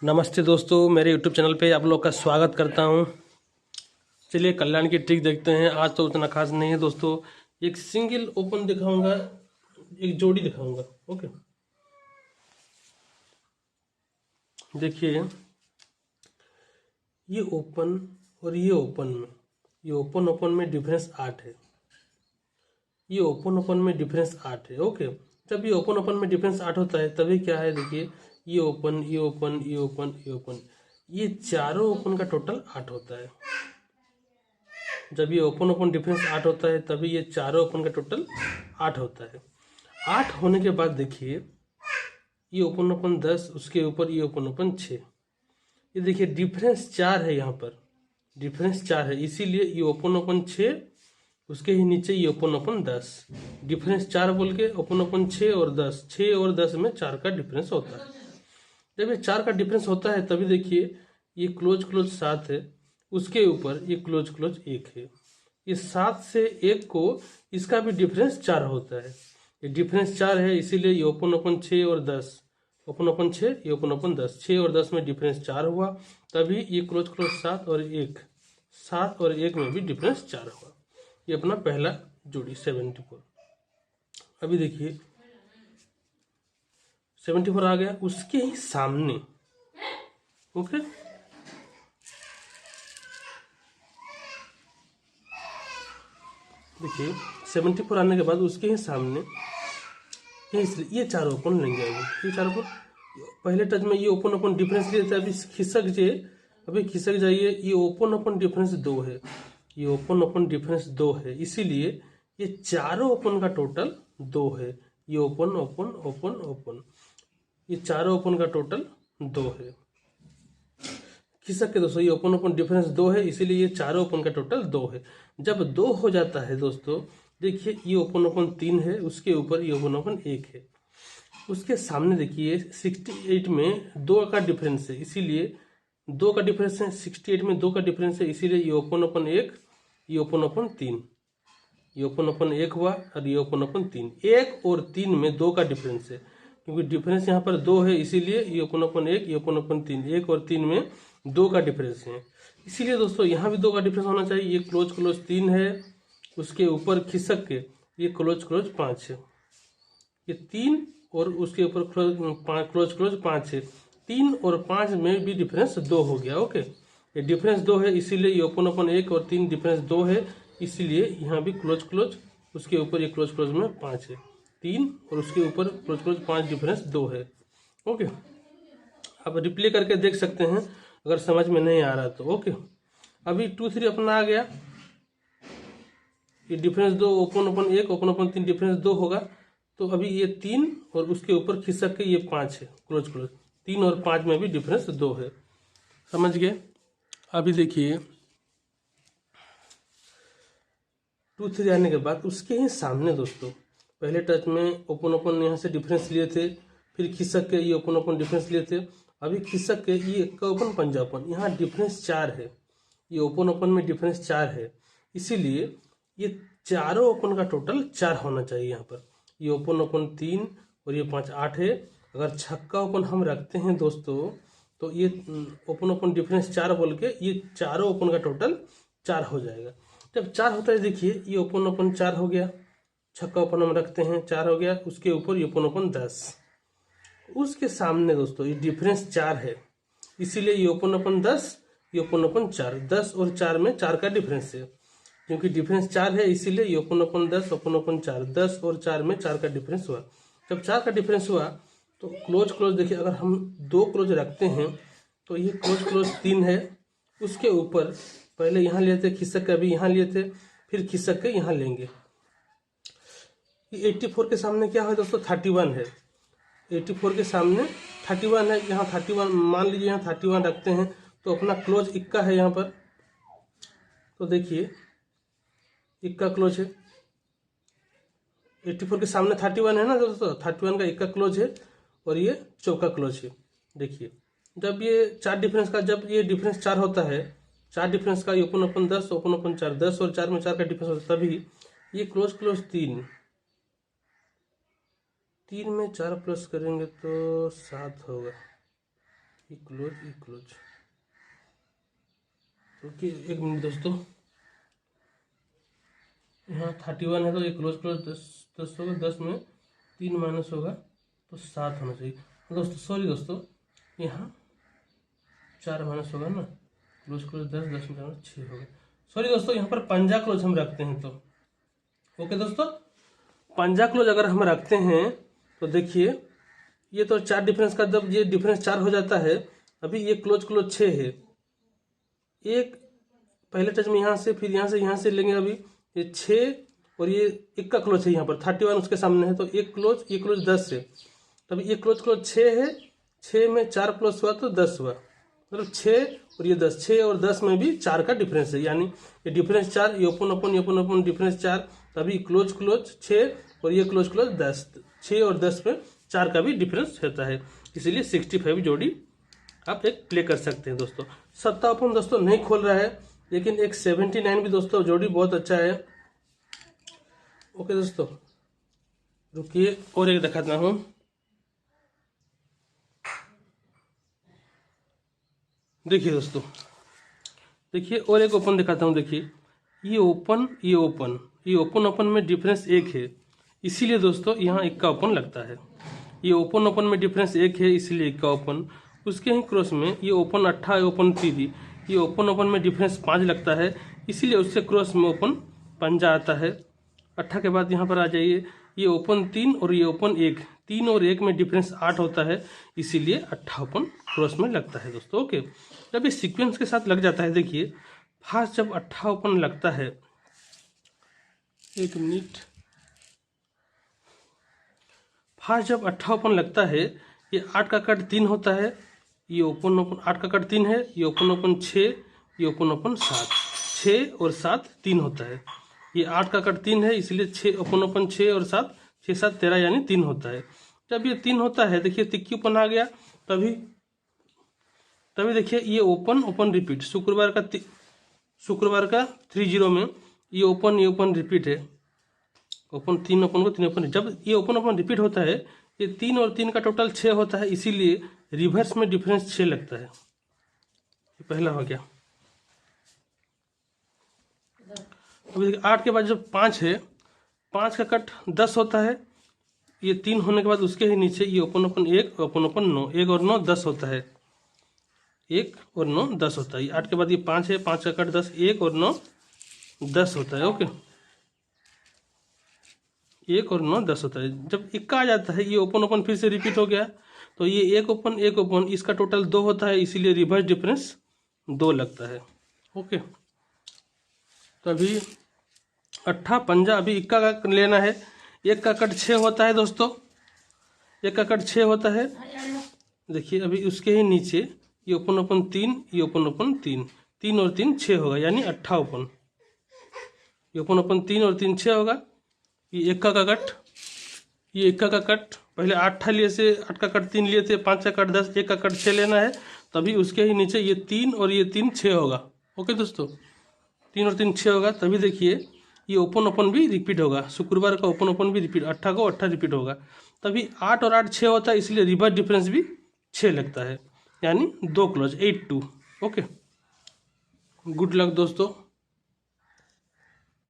नमस्ते दोस्तों, मेरे YouTube चैनल पे आप लोग का स्वागत करता हूँ। चलिए कल्याण की ट्रिक देखते हैं। आज तो उतना खास नहीं है दोस्तों, एक सिंगल ओपन दिखाऊंगा, एक जोड़ी दिखाऊंगा। ओके, देखिए ये ओपन और ये ओपन में डिफरेंस 8 है। ये ओपन में डिफरेंस 8 है। ओके, जब ये ओपन में डिफरेंस 8 होता है तभी क्या है, देखिए ये ओपन, ये ओपन, ये ओपन, ये ओपन, ये चारों ओपन का टोटल 8 होता है। जब ये ओपन डिफरेंस 8 होता है तभी ये चारों ओपन का टोटल 8 होता है। 8 होने के बाद देखिए ये ओपन 10, उसके ऊपर ये ओपन 6। ये देखिए डिफरेंस 4 है, यहाँ पर डिफरेंस 4 है, इसीलिए ये ओपन 6, उसके ही नीचे ये ओपन 10। डिफरेंस 4 बोल के ओपन 6 और 10, 6 और 10 में 4 का डिफरेंस होता है। जब ये 4 का डिफरेंस होता है तभी देखिए ये क्लोज 7 है, उसके ऊपर ये क्लोज 1 है। ये 7 से 1 को इसका भी डिफरेंस 4 होता है। ये डिफरेंस 4 है, इसीलिए ये ओपन 6 और 10, ओपन 6, ये ओपन 10, 6 और 10 में डिफरेंस 4 हुआ, तभी ये क्लोज 7 और 1, 7 और 1 में भी डिफरेंस 4 हुआ। ये अपना पहला जोड़ी 74। अभी देखिए 74 आ गया, उसके ही सामने ओके देखिए 74 आने के बाद उसके ही सामने ये चार ओपन लेंगे। अभी ये चार ओपन पहले टच में ये ओपन डिफरेंस लिए थे, अभी खिसक जाइए। ये ओपन डिफरेंस 2 है, ये ओपन डिफरेंस 2 है, इसीलिए ये चारों ओपन का टोटल 2 है। ये ओपन ओपन ओपन ओपन, ये चारों ओपन का टोटल 2 है। खिसक के दोस्तों ये ओपन डिफरेंस 2 है, इसीलिए ये चारों ओपन का टोटल 2 है। जब 2 हो जाता है दोस्तों, देखिए ये ओपन 3 है, उसके ऊपर ये ओपन 1 है, उसके सामने देखिए 68 में 2 का डिफरेंस है, इसीलिए 2 का डिफरेंस है, 68 में 2 का डिफरेंस है, इसीलिए ये ओपन 1, ये ओपन 3, ये ओपन 1 हुआ और ये ओपन 3। 1 और 3 में 2 का डिफरेंस है, क्योंकि डिफरेंस यहाँ पर 2 है, इसीलिए ये ओपन 1, ये ओपन 3, 1 और 3 में 2 का डिफरेंस है। इसीलिए दोस्तों यहाँ भी 2 का डिफरेंस होना चाहिए। ये क्लोज 3 है, उसके ऊपर खिसक के ये क्लोज 5 है, ये 3 और उसके ऊपर क्लोज 5 है। 3 और 5 में भी डिफरेंस 2 हो गया। ओके, ये डिफरेंस 2 है, इसीलिए ये ओपन 1 और 3 डिफरेंस 2 है, इसीलिए यहाँ भी क्लोज उसके ऊपर ये क्लोज में 5 है। 3 और उसके ऊपर क्लोज 5 डिफरेंस 2 है। ओके, अब रिप्ले करके देख सकते हैं अगर समझ में नहीं आ रहा तो। ओके, अभी 2 3 अपना आ गया। ये डिफरेंस 2, ओपन 1, ओपन 3 डिफरेंस 2 होगा, तो अभी ये 3 और उसके ऊपर खिसक के ये 5 है, क्लोज 3 और 5 में भी डिफरेंस 2 है। समझ गए? अभी देखिए 2 3 आने के बाद उसके ही सामने दोस्तों पहले टच में ओपन यहाँ से डिफरेंस लिए थे, फिर खिसक के ये ओपन डिफरेंस लिए थे, अभी खिसक के ये का ओपन पंजा ओपन, यहाँ डिफरेंस 4 है, ये ओपन में डिफरेंस 4 है, इसीलिए ये चारों ओपन का टोटल 4 होना चाहिए। यहाँ पर ये ओपन 3 और ये 5 8 है। अगर छक्का ओपन हम रखते हैं दोस्तों तो ये ओपन डिफरेंस 4 बोल के ये चारों ओपन का टोटल 4 हो जाएगा। जब 4 होता है देखिए ये ओपन 4 हो गया, छक्का ओपन हम रखते हैं 4 हो गया, उसके ऊपर ये ओपन 10, उसके सामने दोस्तों ये डिफरेंस 4 है, इसीलिए ये ओपन 10, ये ओपन 4, 10 और 4 में 4 का डिफरेंस है, क्योंकि डिफरेंस 4 है इसीलिए ये ओपन 10, ओपन 4, 10 और 4 में 4 का डिफरेंस हुआ। जब 4 का डिफरेंस हुआ तो क्लोज देखिए, अगर हम 2 क्लोज रखते हैं तो ये क्लोज 3 है, उसके ऊपर पहले यहाँ लिए थे खिसक के, अभी यहाँ लिए थे, फिर खिसक के यहाँ लेंगे। ये 84 के सामने क्या है दोस्तों, 31 है। 84 के सामने 31 है, यहाँ 31 मान लीजिए, यहाँ 31 रखते हैं तो अपना क्लोज इक्का है यहाँ पर, तो देखिए इक्का क्लोज है। 84 के सामने 31 है ना दोस्तों, 31 का इक्का क्लोज है और ये चौका क्लोज है। देखिए जब ये 4 डिफरेंस का, जब ये डिफरेंस 4 होता है, 4 डिफरेंस का, ये ओपन 10, ओपन 4, 10 और 4 में 4 का डिफरेंस होता है, तभी ये क्लोज 3 में 4 प्लस करेंगे तो 7 होगा। ये क्लोज। ओके, एक मिनट दोस्तों, यहाँ 31 है तो ये क्लोज 10 होगा, 10 में 3 माइनस होगा तो 7 होना चाहिए दोस्तों। सॉरी दोस्तों, यहाँ 4 माइनस होगा ना, क्लोज 10 में 6 होगा। सॉरी दोस्तों, यहाँ पर पंजा क्लोज हम रखते हैं तो ओके दोस्तों, पंजा क्लोज अगर हम रखते हैं तो देखिए ये तो 4 डिफरेंस का, जब ये डिफरेंस 4 हो जाता है, अभी ये क्लोज 6 है। एक पहले टच में यहाँ से, फिर यहाँ से लेंगे। अभी ये 6 और ये 1 का क्लोज है, यहाँ पर 31 उसके सामने है तो ये क्लोज 10 है। तभी ये क्लोज 6 है, 6 में 4 प्लस हुआ तो 10 हुआ, मतलब 6 और ये 10, 6 और 10 में भी 4 का डिफरेंस है, यानी ये डिफरेंस 4, ये ओपन डिफरेंस 4, तभी क्लोज 6 और ये क्लोज 10, 6 और 10 में 4 का भी डिफरेंस होता है, इसीलिए 65 जोड़ी आप एक प्ले कर सकते हैं दोस्तों। 57 दोस्तों नहीं खोल रहा है, लेकिन एक 79 भी दोस्तों जोड़ी बहुत अच्छा है। ओके दोस्तों, रुकिए और एक दिखाता हूँ। देखिए दोस्तों, देखिए और एक ओपन दिखाता हूँ। देखिए ये ओपन में डिफरेंस 1 है, इसीलिए दोस्तों यहाँ 1 का ओपन लगता है। ये ओपन में डिफरेंस 1 है, इसीलिए 1 का ओपन। उसके ही क्रॉस में ये ओपन 8 ओपन 3, ये ओपन में डिफरेंस 5 लगता है, इसीलिए उससे क्रॉस में ओपन पंजा आता है। 8 के बाद यहाँ पर आ जाइए, ये ओपन 3 और ये ओपन 1, 3 और 1 में डिफरेंस 8 होता है, इसीलिए 8 ओपन क्रॉस में लगता है दोस्तों। ओके, जब ये सीक्वेंस के साथ लग जाता है, देखिए फास्ट जब 8 ओपन लगता है, एक मिनट, फास्ट जब 8 ओपन लगता है, ये 8 का कट 3 होता है, ये ओपन 8 का कट 3 है, ये ओपन 6, ये ओपन 7, 6 और 7 3 होता है। ये 8 का कट 3 है, इसलिए 6 ओपन 6 और 7, 6 7 13 यानी 3 होता है। जब ये 3 होता है, देखिए तिक्की ओपन आ गया, तभी देखिए ये ओपन रिपीट, शुक्रवार का 30 में ये ओपन रिपीट है, ओपन 3 ओपन को 3 ओपन। जब ये ओपन रिपीट होता है, ये 3 और 3 का टोटल 6 होता है, इसीलिए रिवर्स में डिफरेंस 6 लगता है। ये पहला हो गया। अभी 8 के बाद जब 5 है, 5 का कट 10 होता है, ये 3 होने के बाद उसके ही नीचे ये ओपन 1, ओपन 9, 1 और 9 10 होता है, 1 और 9 10 होता है। 8 के बाद ये 5 है, 5 का कट 10, 1 और 9 10 होता है। ओके, 1 और 9 10 होता है। जब 1 का आ जाता है, ये ओपन फिर से रिपीट हो गया, तो ये 1 ओपन इसका टोटल 2 होता है, इसीलिए रिवर्स डिफरेंस 2 लगता है। ओके, तो अभी 8 पंजा, अभी 1 का लेना है। 1 का कट 6 होता है दोस्तों, 1 का कट 6 होता है। देखिए अभी उसके ही नीचे ये ओपन 3, ये ओपन 3, 3 और 3 6 होगा, यानी 8 ओपन। ये ओपन 3 और 3 6 होगा। ये 1 का कट, ये 1 का कट पहले 8 लिए से, 8 का कट 3 लिए थे, 5 का कट 10, 1 का कट 6 लेना है, तभी उसके ही नीचे ये 3 और ये 3 6 होगा। ओके दोस्तों, 3 और 3 6 होगा, तभी देखिए ये ओपन भी रिपीट होगा, शुक्रवार का ओपन भी रिपीट, 8 को 8 रिपीट होगा, तभी 8 और 8 6 होता है, इसलिए रिवर्स डिफरेंस भी 6 लगता है, यानी 2 क्लोज 8 2। ओके, गुड लक दोस्तों।